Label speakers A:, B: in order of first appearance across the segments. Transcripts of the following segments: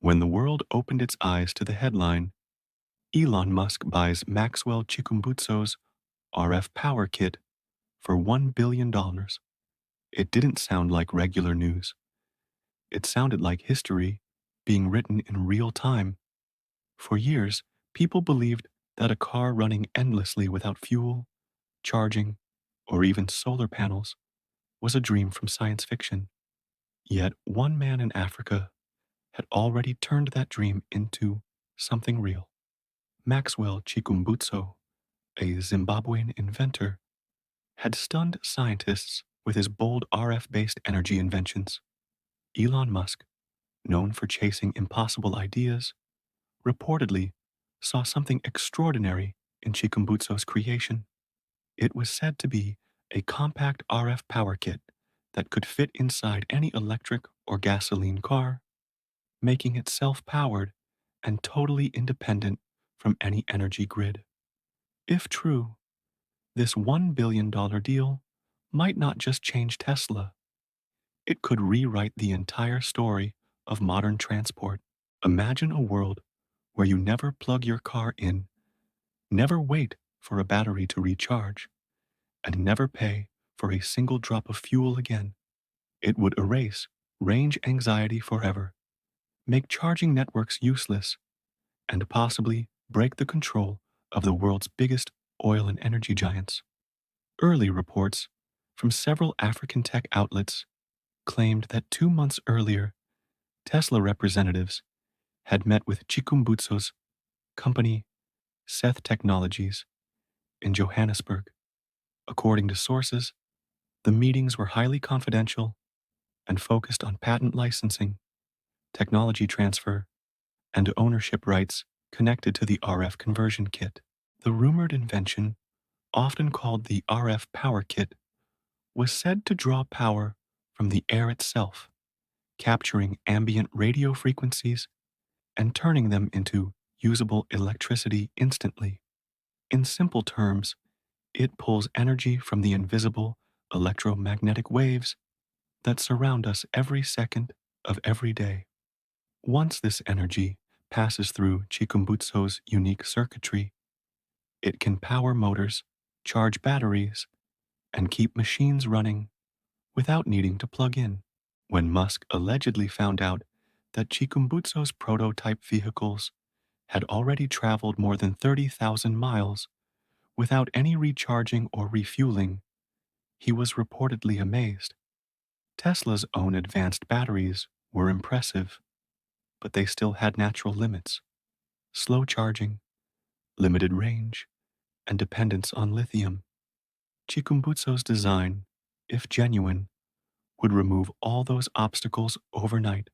A: When the world opened its eyes to the headline, Elon Musk buys Maxwell Chikumbutso's RF power kit for $1 billion, it didn't sound like regular news. It sounded like history being written in real time. For years, people believed that a car running endlessly without fuel, charging, or even solar panels was a dream from science fiction. Yet one man in Africa had already turned that dream into something real. Maxwell Chikumbutso, a Zimbabwean inventor, had stunned scientists with his bold RF-based energy inventions. Elon Musk, known for chasing impossible ideas, reportedly saw something extraordinary in Chikumbutso's creation. It was said to be a compact RF power kit that could fit inside any electric or gasoline car, making it self-powered and totally independent from any energy grid. If true, this $1 billion deal might not just change Tesla, it could rewrite the entire story of modern transport. Imagine a world where you never plug your car in, never wait for a battery to recharge, and never pay for a single drop of fuel again. It would erase range anxiety forever, make charging networks useless, and possibly break the control of the world's biggest oil and energy giants. Early reports from several African tech outlets claimed that 2 months earlier, Tesla representatives had met with Chikumbutso's company, Seth Technologies, in Johannesburg. According to sources, the meetings were highly confidential and focused on patent licensing, technology transfer, and ownership rights connected to the RF conversion kit. The rumored invention, often called the RF power kit, was said to draw power from the air itself, capturing ambient radio frequencies and turning them into usable electricity instantly. In simple terms, it pulls energy from the invisible electromagnetic waves that surround us every second of every day. Once this energy passes through Chikumbutso's unique circuitry, it can power motors, charge batteries, and keep machines running without needing to plug in. When Musk allegedly found out that Chikumbutso's prototype vehicles had already traveled more than 30,000 miles without any recharging or refueling, he was reportedly amazed. Tesla's own advanced batteries were impressive, but they still had natural limits: slow charging, limited range, and dependence on lithium. Chikumbutso's design, if genuine, would remove all those obstacles overnight.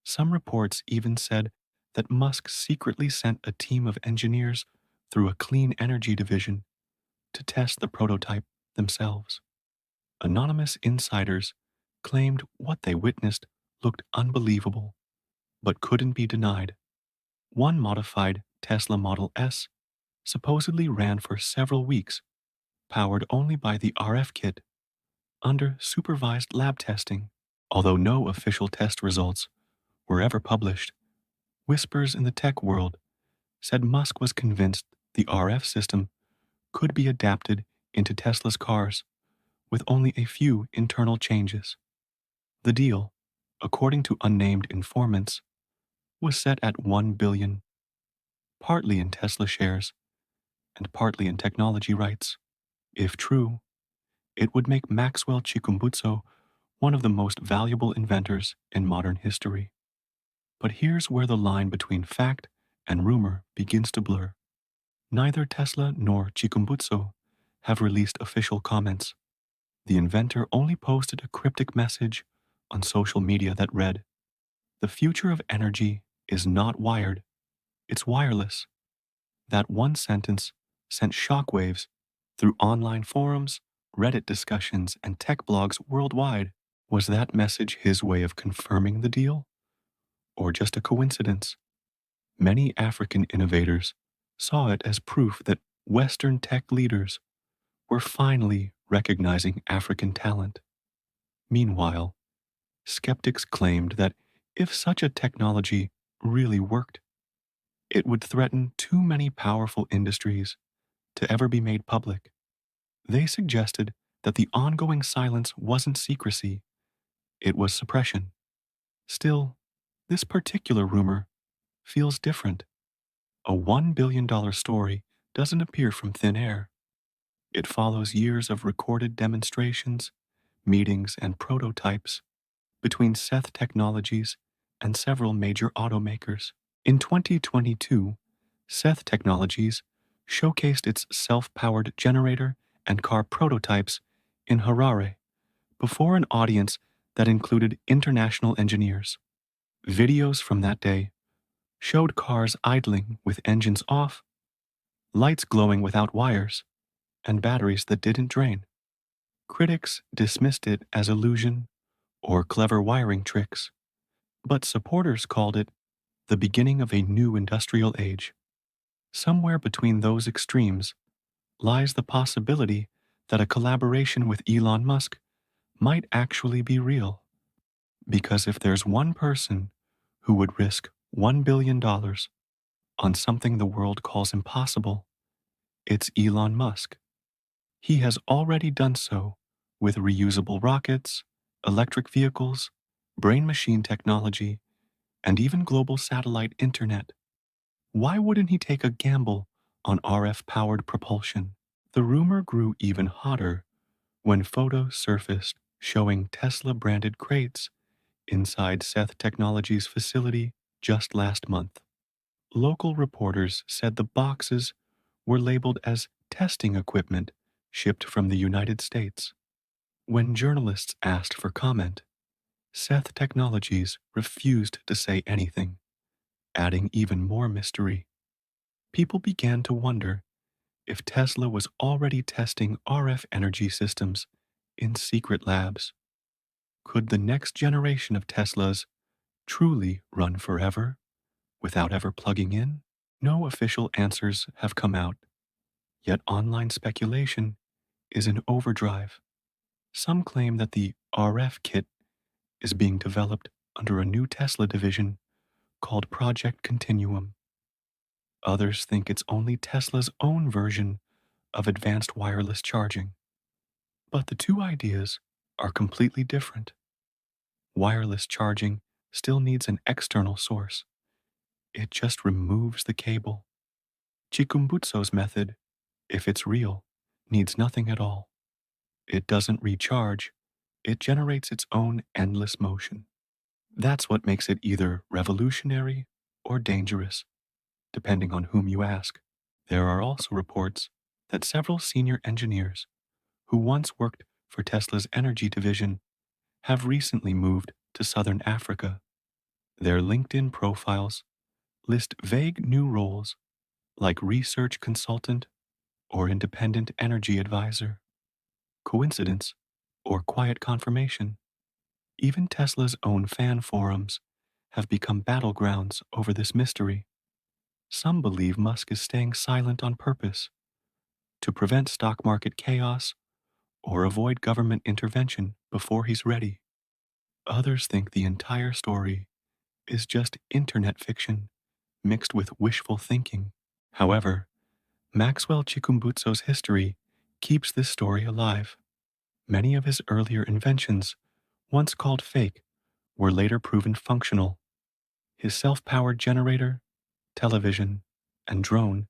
A: Some reports even said that Musk secretly sent a team of engineers through a clean energy division to test the prototype themselves. Anonymous insiders claimed what they witnessed looked unbelievable, but couldn't be denied. One modified Tesla Model S supposedly ran for several weeks, powered only by the RF kit, under supervised lab testing. Although no official test results were ever published, whispers in the tech world said Musk was convinced the RF system could be adapted into Tesla's cars with only a few internal changes. The deal, according to unnamed informants, was set at $1 billion, partly in Tesla shares and partly in technology rights. If true, it would make Maxwell Chikumbutso one of the most valuable inventors in modern history. But here's where the line between fact and rumor begins to blur. Neither Tesla nor Chikumbutso have released official comments. The inventor only posted a cryptic message on social media that read, "The future of energy is not wired, it's wireless." That one sentence sent shockwaves through online forums, Reddit discussions, and tech blogs worldwide. Was that message his way of confirming the deal, or just a coincidence? Many African innovators saw it as proof that Western tech leaders were finally recognizing African talent. Meanwhile, skeptics claimed that if such a technology really worked, it would threaten too many powerful industries to ever be made public. They suggested that the ongoing silence wasn't secrecy, it was suppression. Still, this particular rumor feels different. A $1 billion story doesn't appear from thin air. It follows years of recorded demonstrations, meetings, and prototypes between Seth Technologies and several major automakers. In 2022, Seth Technologies showcased its self-powered generator and car prototypes in Harare before an audience that included international engineers. Videos from that day showed cars idling with engines off, lights glowing without wires, and batteries that didn't drain. Critics dismissed it as illusion or clever wiring tricks, but supporters called it the beginning of a new industrial age. Somewhere between those extremes lies the possibility that a collaboration with Elon Musk might actually be real. Because if there's one person who would risk $1 billion on something the world calls impossible, it's Elon Musk. He has already done so with reusable rockets, electric vehicles, brain machine technology, and even global satellite internet. Why wouldn't he take a gamble on RF powered propulsion? The rumor grew even hotter when photos surfaced showing Tesla branded crates inside Seth Technologies' facility just last month. Local reporters said the boxes were labeled as testing equipment shipped from the United States. When journalists asked for comment, Seth Technologies refused to say anything, adding even more mystery. People began to wonder if Tesla was already testing RF energy systems in secret labs. Could the next generation of Teslas truly run forever without ever plugging in? No official answers have come out, yet online speculation is in overdrive. Some claim that the RF kit is being developed under a new Tesla division called Project Continuum. Others think it's only Tesla's own version of advanced wireless charging. But the two ideas are completely different. Wireless charging still needs an external source. It just removes the cable. Chikumbutso's method, if it's real, needs nothing at all. It doesn't recharge, it generates its own endless motion. That's what makes it either revolutionary or dangerous, depending on whom you ask. There are also reports that several senior engineers who once worked for Tesla's energy division have recently moved to southern Africa. Their LinkedIn profiles list vague new roles like research consultant or independent energy advisor. Coincidence or quiet confirmation? Even Tesla's own fan forums have become battlegrounds over this mystery. Some believe Musk is staying silent on purpose to prevent stock market chaos or avoid government intervention before he's ready. Others think the entire story is just internet fiction mixed with wishful thinking. However, Maxwell Chikumbutso's history keeps this story alive. Many of his earlier inventions, once called fake, were later proven functional. His self-powered generator, television, and drone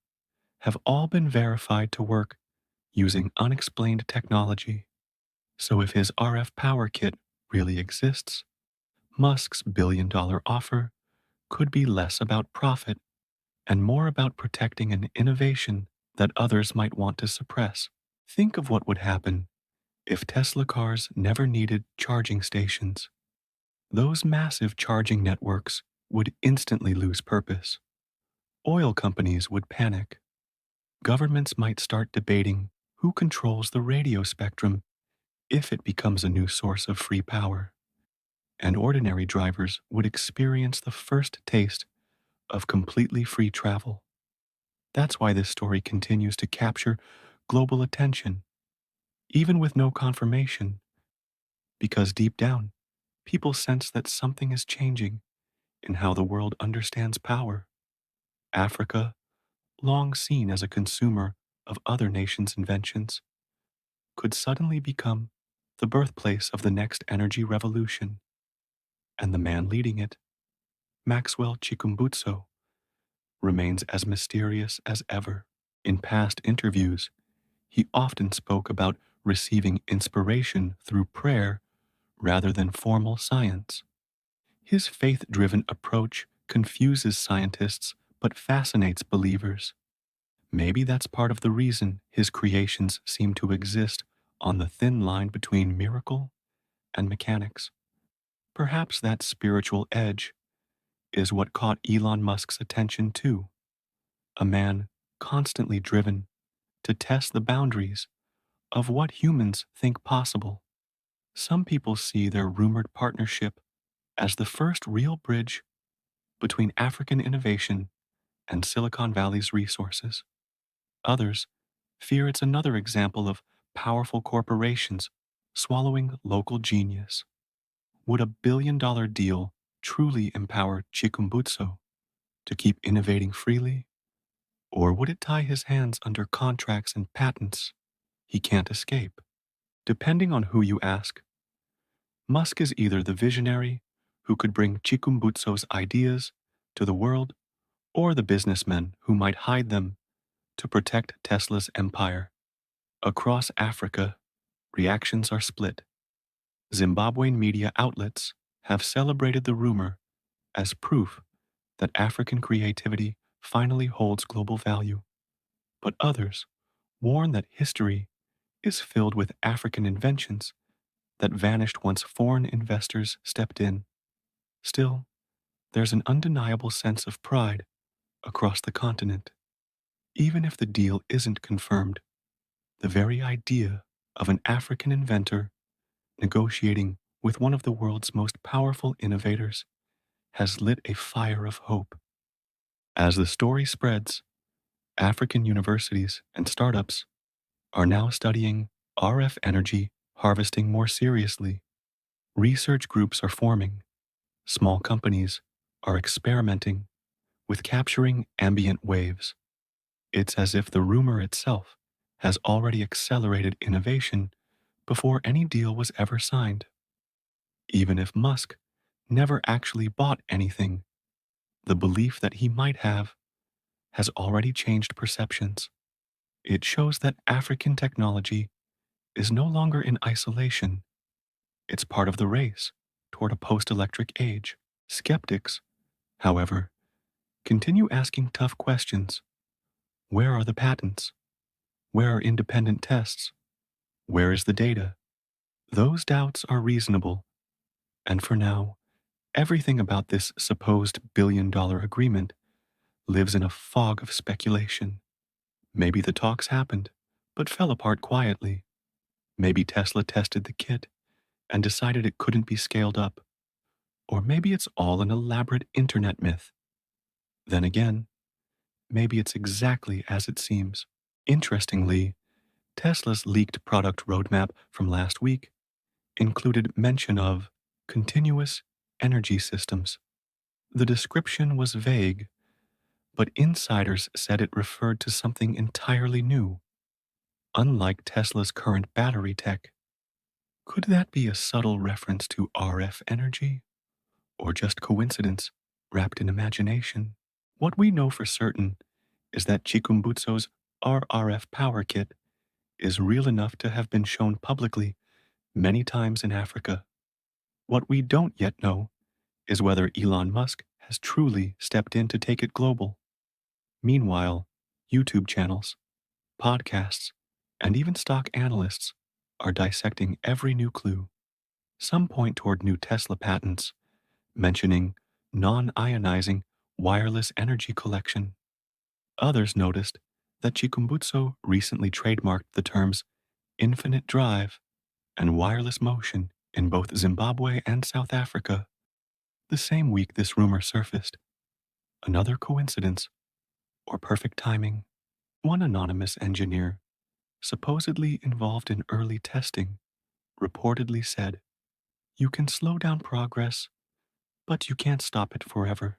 A: have all been verified to work using unexplained technology. So if his RF power kit really exists, Musk's billion-dollar offer could be less about profit and more about protecting an innovation that others might want to suppress. Think of what would happen if Tesla cars never needed charging stations. Those massive charging networks would instantly lose purpose. Oil companies would panic. Governments might start debating who controls the radio spectrum if it becomes a new source of free power. And ordinary drivers would experience the first taste of completely free travel. That's why this story continues to capture global attention, even with no confirmation, because deep down, people sense that something is changing in how the world understands power. Africa, long seen as a consumer of other nations' inventions, could suddenly become the birthplace of the next energy revolution, and the man leading it, Maxwell Chikumbutso, remains as mysterious as ever. In past interviews, he often spoke about receiving inspiration through prayer rather than formal science. His faith driven approach confuses scientists but fascinates believers. Maybe that's part of the reason his creations seem to exist on the thin line between miracle and mechanics. Perhaps that spiritual edge is what caught Elon Musk's attention too, a man constantly driven to test the boundaries of what humans think possible. Some people see their rumored partnership as the first real bridge between African innovation and Silicon Valley's resources. Others fear it's another example of powerful corporations swallowing local genius. Would a $1 billion deal truly empower Chikumbutso to keep innovating freely, or would it tie his hands under contracts and patents he can't escape? Depending on who you ask, Musk is either the visionary who could bring Chikumbutso's ideas to the world, or the businessmen who might hide them to protect Tesla's empire. Across Africa, reactions are split. Zimbabwean media outlets have celebrated the rumor as proof that African creativity finally holds global value, but others warn that history is filled with African inventions that vanished once foreign investors stepped in. Still, there's an undeniable sense of pride across the continent. Even if the deal isn't confirmed, the very idea of an African inventor negotiating with one of the world's most powerful innovators has lit a fire of hope. As the story spreads, African universities and startups are now studying RF energy harvesting more seriously. Research groups are forming, small companies are experimenting with capturing ambient waves. It's as if the rumor itself has already accelerated innovation before any deal was ever signed. Even if Musk never actually bought anything, the belief that he might have has already changed perceptions. It shows that African technology is no longer in isolation. It's part of the race toward a post-electric age. Skeptics, however, continue asking tough questions. Where are the patents? Where are independent tests? Where is the data? Those doubts are reasonable, and for now, everything about this supposed $1 billion agreement lives in a fog of speculation. Maybe the talks happened, but fell apart quietly. Maybe Tesla tested the kit and decided it couldn't be scaled up. Or maybe it's all an elaborate internet myth. Then again, maybe it's exactly as it seems. Interestingly, Tesla's leaked product roadmap from last week included mention of continuous energy systems. The description was vague, but insiders said it referred to something entirely new, unlike Tesla's current battery tech. Could that be a subtle reference to RF energy? Or just coincidence wrapped in imagination? What we know for certain is that Chikumbutso's RRF power kit is real enough to have been shown publicly many times in Africa. What we don't yet know is whether Elon Musk has truly stepped in to take it global. Meanwhile, YouTube channels, podcasts, and even stock analysts are dissecting every new clue. Some point toward new Tesla patents, mentioning non-ionizing wireless energy collection. Others noticed that Chikumbutso recently trademarked the terms infinite drive and wireless motion in both Zimbabwe and South Africa the same week this rumor surfaced. Another coincidence or perfect timing? One anonymous engineer, supposedly involved in early testing, reportedly said, "You can slow down progress, But you can't stop it forever.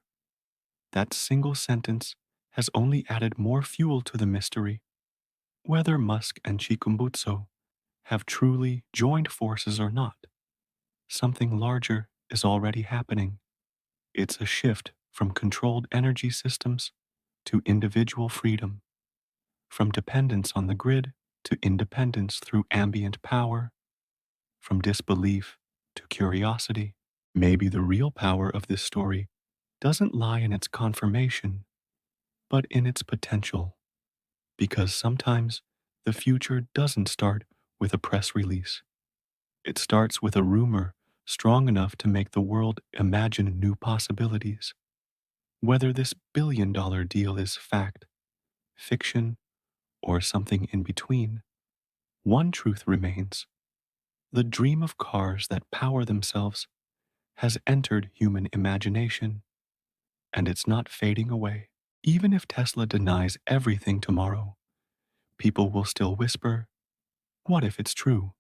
A: That single sentence has only added more fuel to the mystery. Whether Musk and Chikumbutso have truly joined forces or not, something larger is already happening. It's a shift from controlled energy systems to individual freedom, from dependence on the grid to independence through ambient power, from disbelief to curiosity. Maybe the real power of this story doesn't lie in its confirmation, but in its potential, because sometimes the future doesn't start with a press release. It starts with a rumor strong enough to make the world imagine new possibilities. Whether this billion-dollar deal is fact, fiction, or something in between, one truth remains. The dream of cars that power themselves has entered human imagination, and it's not fading away. Even if Tesla denies everything tomorrow, people will still whisper, "What if it's true?"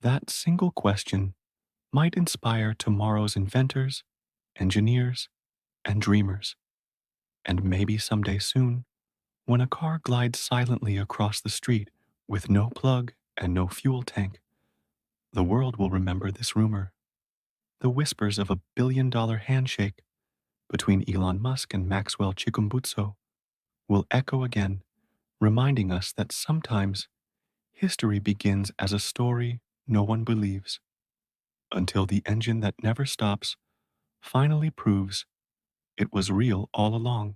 A: That single question might inspire tomorrow's inventors, engineers, and dreamers. And maybe someday soon, when a car glides silently across the street with no plug and no fuel tank, the world will remember this rumor. The whispers of a $1 billion handshake between Elon Musk and Maxwell Chikumbutso will echo again, reminding us that sometimes history begins as a story no one believes, until the engine that never stops finally proves it was real all along.